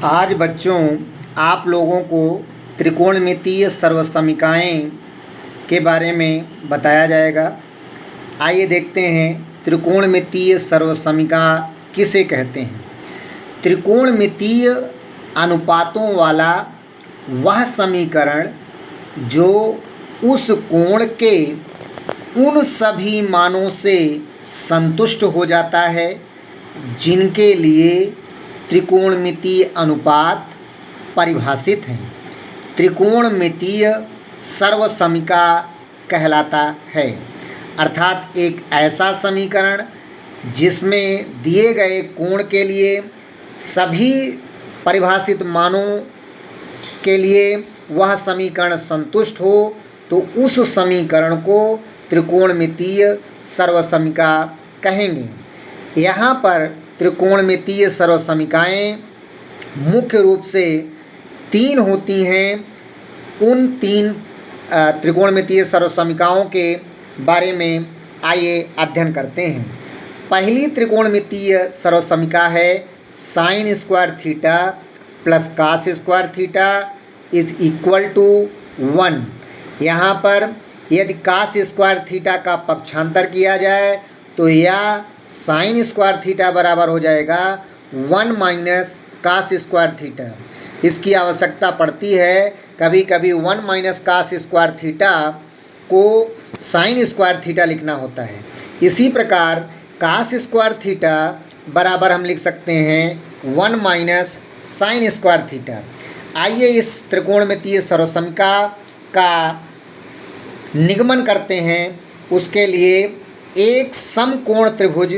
आज बच्चों आप लोगों को त्रिकोणमितीय सर्वसमीकाएँ के बारे में बताया जाएगा। आइए देखते हैं त्रिकोणमितीय सर्वसमीका किसे कहते हैं। त्रिकोणमितीय अनुपातों वाला वह समीकरण जो उस कोण के उन सभी मानों से संतुष्ट हो जाता है जिनके लिए त्रिकोणमितीय अनुपात परिभाषित हैं, त्रिकोणमितीय सर्वसमीका कहलाता है। अर्थात एक ऐसा समीकरण जिसमें दिए गए कोण के लिए सभी परिभाषित मानों के लिए वह समीकरण संतुष्ट हो, तो उस समीकरण को त्रिकोणमितीय सर्वसमीका कहेंगे। यहाँ पर त्रिकोणमितीय सर्वसमीकाएँ मुख्य रूप से 3 होती हैं। उन 3 त्रिकोणमितीय सर्वसमीकाओं के बारे में आइए अध्ययन करते हैं। पहली त्रिकोणमितीय सर्वसमीका है sine square theta plus cos square theta is equal to 1। यहाँ पर यदि कास स्क्वायर थीटा का पक्षांतर किया जाए तो यह साइन स्क्वायर थीटा बराबर हो जाएगा 1 माइनस कास स्क्वायर थीटा। इसकी आवश्यकता पड़ती है, कभी कभी 1 माइनस कास स्क्वायर थीटा को साइन स्क्वायर थीटा लिखना होता है। इसी प्रकार कास स्क्वायर थीटा बराबर हम लिख सकते हैं 1 माइनस साइन स्क्वायर थीटा। आइए इस त्रिकोणमितीय सर्वसमीका का निगमन करते हैं। उसके लिए एक समकोण त्रिभुज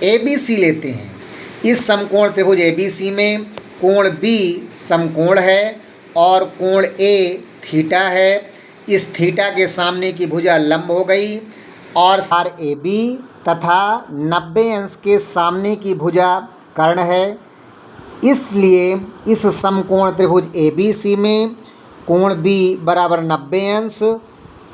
ABC लेते हैं। इस समकोण त्रिभुज ABC में कोण B समकोण है और कोण A थीटा है। इस थीटा के सामने की भुजा लंब हो गई और AB तथा 90 अंश के सामने की भुजा कर्ण है। इसलिए इस समकोण त्रिभुज ABC में कोण B बराबर 90 अंश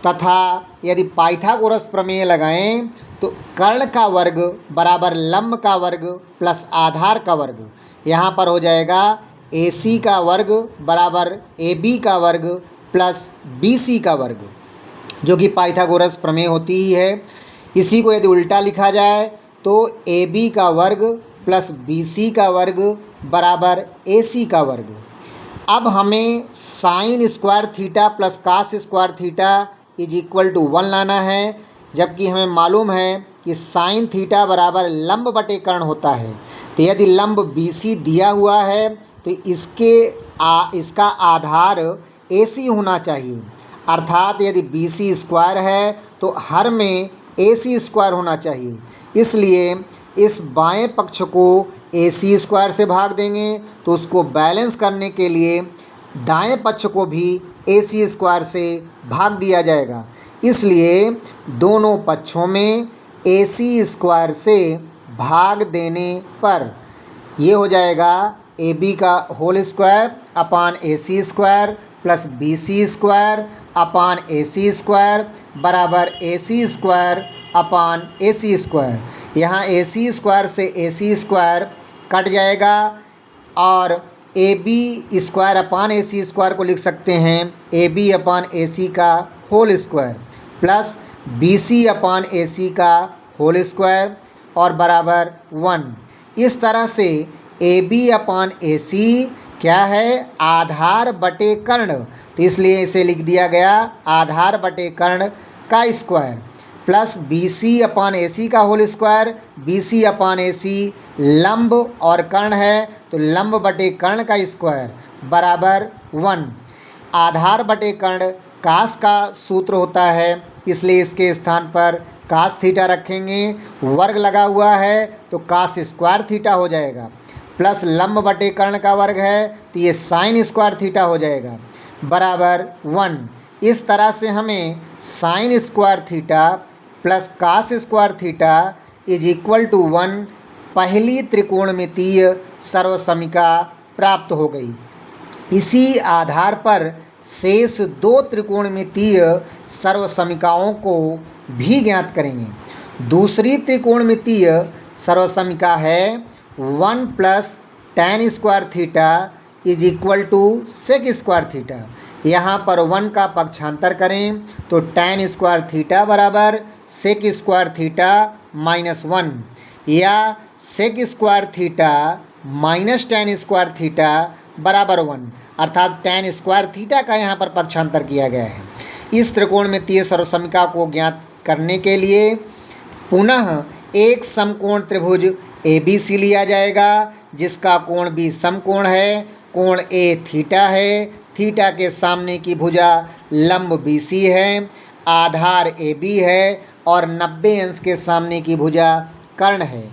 तथा यदि पाइथागोरस प्रमेय लगाएं तो कर्ण का वर्ग बराबर लंब का वर्ग प्लस आधार का वर्ग। यहाँ पर हो जाएगा AC का वर्ग बराबर AB का वर्ग प्लस BC का वर्ग, जो कि पाइथागोरस प्रमेय होती ही है। इसी को यदि उल्टा लिखा जाए तो AB का वर्ग प्लस BC का वर्ग बराबर AC का वर्ग। अब हमें sine square theta plus cos square theta is equal to 1 लाना है, जबकि हमें मालूम है कि साइन थीटा बराबर लंब बटे कर्ण होता है। तो यदि लंब BC दिया हुआ है तो इसका आधार AC होना चाहिए। अर्थात यदि BC स्क्वायर है तो हर में AC स्क्वायर होना चाहिए। इसलिए इस बाएं पक्ष को AC स्क्वायर से भाग देंगे तो उसको बैलेंस करने के लिए दाएं पक्ष को भी AC स्क्वायर से भाग दिया जाएगा। इसलिए दोनों पक्षों में AC स्क्वायर से भाग देने पर ये हो जाएगा AB का whole square upon AC square plus BC square upon AC square बराबर AC square upon AC square. यहाँ AC स्क्वायर से AC स्क्वायर कट जाएगा और AB square upon AC square को लिख सकते हैं AB अपान AC का whole square plus BC upon AC का होल स्क्वायर और बराबर 1। इस तरह से AB अपान AC क्या है, आधार बटे कर्ण। तो इसलिए इसे लिख दिया गया आधार बटे कर्ण का square plus BC upon AC का whole square. BC upon AC लंब और कर्ण है तो लंब बटे कर्ण का स्क्वायर बराबर 1। आधार बटे कर्ण कास का सूत्र होता है, इसलिए इसके स्थान पर कास थीटा रखेंगे। वर्ग लगा हुआ है तो कास स्क्वायर थीटा हो जाएगा प्लस लंब बटे कर्ण का वर्ग है तो ये साइन स्क्वायर थीटा हो जाएगा बराबर 1। इस तरह से हमें sine square theta plus cos square theta is equal to 1 पहली त्रिकोणमितीय सर्वसमीका प्राप्त हो गई। इसी आधार पर शेष 2 त्रिकोणमितीय सर्वसमीकाओं को भी ज्ञात करेंगे। दूसरी त्रिकोणमितीय सर्वसमीका है 1 plus tan square theta is equal to sec square theta. यहाँ पर 1 का पक्षांतर करें तो tan स्क्वायर थीटा बराबर सेक स्क्वायर थीटा -1 या sec square theta minus tan square theta बराबर 1, अर्थात tan स्क्वायर थीटा का यहाँ पर पक्षांतर किया गया है। इस त्रिकोणमितीय सर्वसमिका को ज्ञात करने के लिए पुनः एक समकोण त्रिभुज ABC लिया जाएगा जिसका कोण भी समकोण है। कोण A थीटा है, थीटा के सामने की भुजा लंब BC है, आधार AB है और 90 अंश के सामने की भुजा कर्ण है।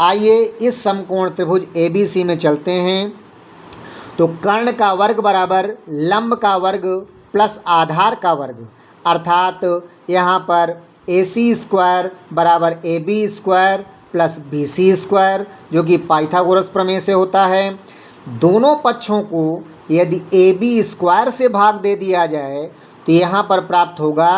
आइए इस समकोण त्रिभुज ABC में चलते हैं। तो कर्ण का वर्ग बराबर लंब का वर्ग प्लस आधार का वर्ग, अर्थात यहाँ पर AC स्क्वायर बराबर AB square plus BC square, जो कि पाइथागोरस प्रमेय से होता है। दोनों पक्षों को यदि AB स्क्वायर से भाग दे दिया जाए तो यहाँ पर प्राप्त होगा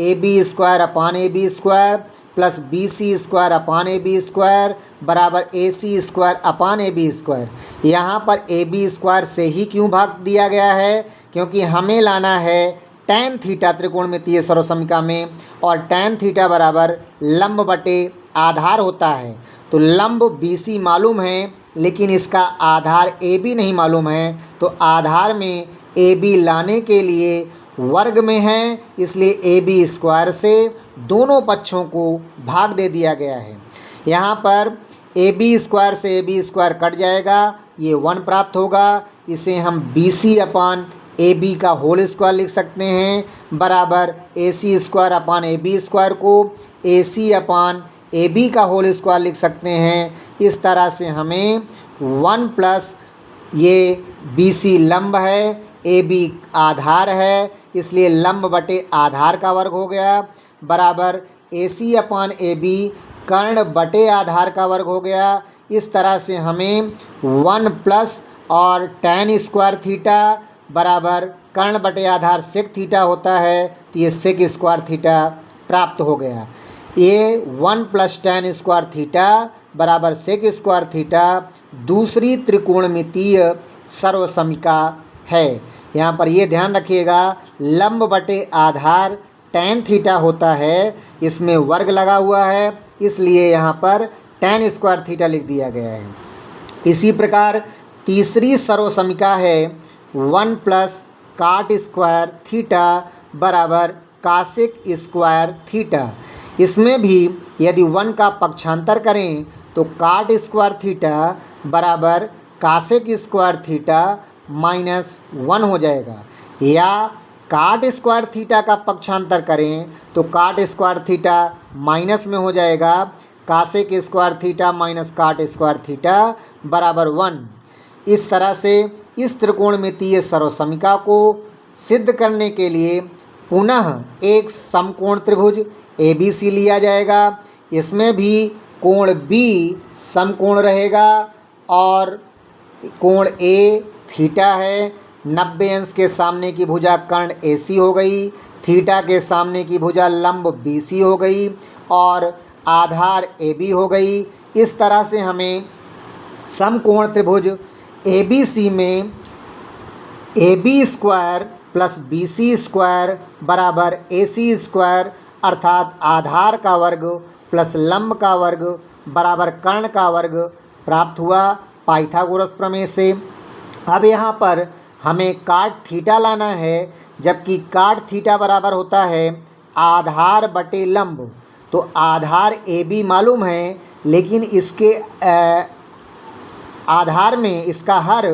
AB स्क्वायर अपान AB square plus BC square अपान AB स्क्वायर बराबर AC स्क्वायर अपान AB स्क्वायर। यहाँ पर AB स्क्वायर से ही क्यों भाग दिया गया है? क्योंकि हमें लाना है tan थीटा त्रिकोणमितीय सर्वसमिका में, और tan थीटा बराबर लंब बटे आधार होता है। तो लंब BC मालूम है लेकिन इसका आधार AB नहीं मालूम है, तो आधार में AB लाने के लिए वर्ग में है, इसलिए AB स्क्वायर से दोनों पक्षों को भाग दे दिया गया है। यहाँ पर AB स्क्वायर से AB स्क्वायर कट जाएगा, ये 1 प्राप्त होगा। इसे हम BC अपान AB का होल स्क्वायर लिख सकते हैं बराबर AC स्क्वायर अपान AB स्क्वायर को AC अपान AB का होल स्क्वायर लिख सकते हैं। इस तरह से हमें 1 प्लस ये BC लंब है, AB आधार है, इसलिए लंब बटे आधार का वर्ग हो गया बराबर AC अपान AB कर्ण बटे आधार का वर्ग हो गया। इस तरह से हमें 1 प्लस और tan स्क्वायर थीटा बराबर कर्ण बटे आधार सेक थीटा होता है, तो ये सेक स्क्वायर थीटा प्राप्त हो गया। ये 1 प्लस tan स्क्वायर थीटा बराबर सेक स्क्वायर थीटा दूसरी त्रिकोणमितीय सर्वसमिका है। यहाँ पर ये ध्यान रखिएगा, लंब बटे आधार tan थीटा होता है, इसमें वर्ग लगा हुआ है, इसलिए यहाँ पर tan स्क्वायर थीटा लिख दिया गया है। इसी प्रकार तीसरी सर्वसमिका है 1 प्लस काट स्क्वायर थीटा बराबर कासेक स्क्वायर थीटा। इसमें भी यदि 1 का पक्षांतर करें तो काट स्क्वायर थीटा बराबर कासेक स्क्वायर थीटा -1 हो जाएगा, या काट स्क्वायर थीटा का पक्षांतर करें तो काट स्क्वायर थीटा माइनस में हो जाएगा, cosec square theta minus cot square theta बराबर 1। इस तरह से इस त्रिकोणमितीय सर्वसमिका को सिद्ध करने के लिए पुनः एक समकोण त्रिभुज ABC लिया जाएगा। इसमें भी कोण B समकोण रहेगा और कोण A थीटा है। 90 अंश के सामने की भुजा कर्ण AC हो गई, थीटा के सामने की भुजा लंब BC हो गई और आधार AB हो गई। इस तरह से हमें समकोण त्रिभुज ABC में AB square plus BC square बराबर AC स्क्वायर, अर्थात आधार का वर्ग प्लस लंब का वर्ग बराबर कर्ण का वर्ग प्राप्त हुआ पाइथागोरस प्रमेय से। अब यहाँ पर हमें काट थीटा लाना है, जबकि काट थीटा बराबर होता है आधार बटे लंब। तो आधार AB मालूम है, लेकिन इसके आधार में इसका हर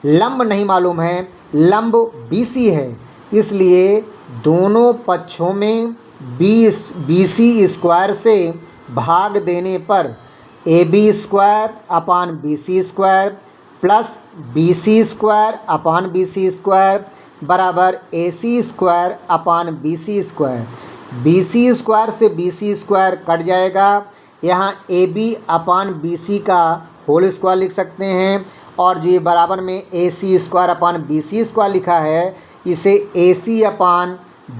लंब नहीं मालूम है, लंब BC है, इसलिए दोनों पक्षों में BC स्क्वायर से भाग देने पर AB स्क्वायर अपान BC square plus BC square अपान BC स्क्वायर बराबर AC स्क्वायर अपान BC स्क्वायर। BC स्क्वायर से BC स्क्वायर कट जाएगा, यहाँ AB अपान BC का होल स्क्वायर लिख सकते हैं, और जो बराबर में AC स्क्वायर अपान BC स्क्वायर लिखा है, इसे AC अपान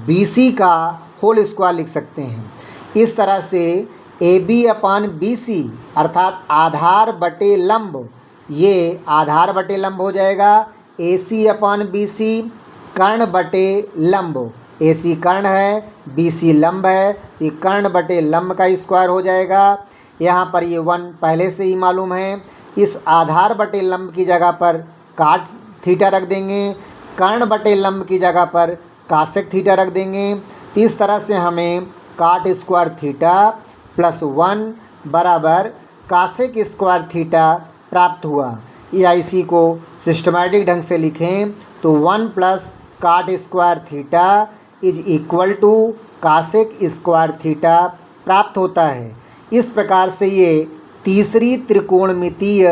BC का होल स्क्वायर लिख सकते हैं। इस तरह से AB अपान BC अर्थात आधार बटे लंब, ये आधार बटे लंब हो जाएगा, AC अपॉन BC कर्ण बटे लंब। AC कर्ण है, BC लंब है, ये कर्ण बटे लंब का स्क्वायर हो जाएगा। यहाँ पर ये 1 पहले से ही मालूम है। इस आधार बटे लंब की जगह पर काट थीटा रख देंगे, कर्ण बटे लंब की जगह पर कासेक थीटा रख देंगे। तो इस तरह से हमें काट स्क्वायर थीटा प्लस 1 बराबर कासेक स्क्वायर थीटा प्राप्त हुआ। या इसी को सिस्टमैटिक ढंग से लिखें तो 1 plus cot square theta is equal to cosec square theta प्राप्त होता है। इस प्रकार से ये तीसरी त्रिकोणमितीय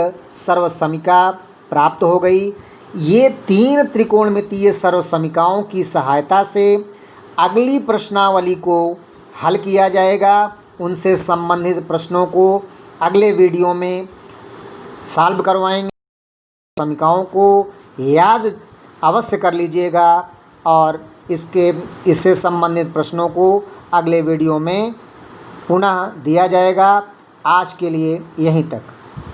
सर्वसमिका प्राप्त हो गई। ये 3 त्रिकोणमितीय सर्वसमिकाओं की सहायता से अगली प्रश्नावली को हल किया जाएगा। उनसे संबंधित प्रश्नों को अगले वीडियो में सॉल्व करवाएंगे। समीकरणों को याद अवश्य कर लीजिएगा और इससे संबंधित प्रश्नों को अगले वीडियो में पुनः दिया जाएगा। आज के लिए यहीं तक।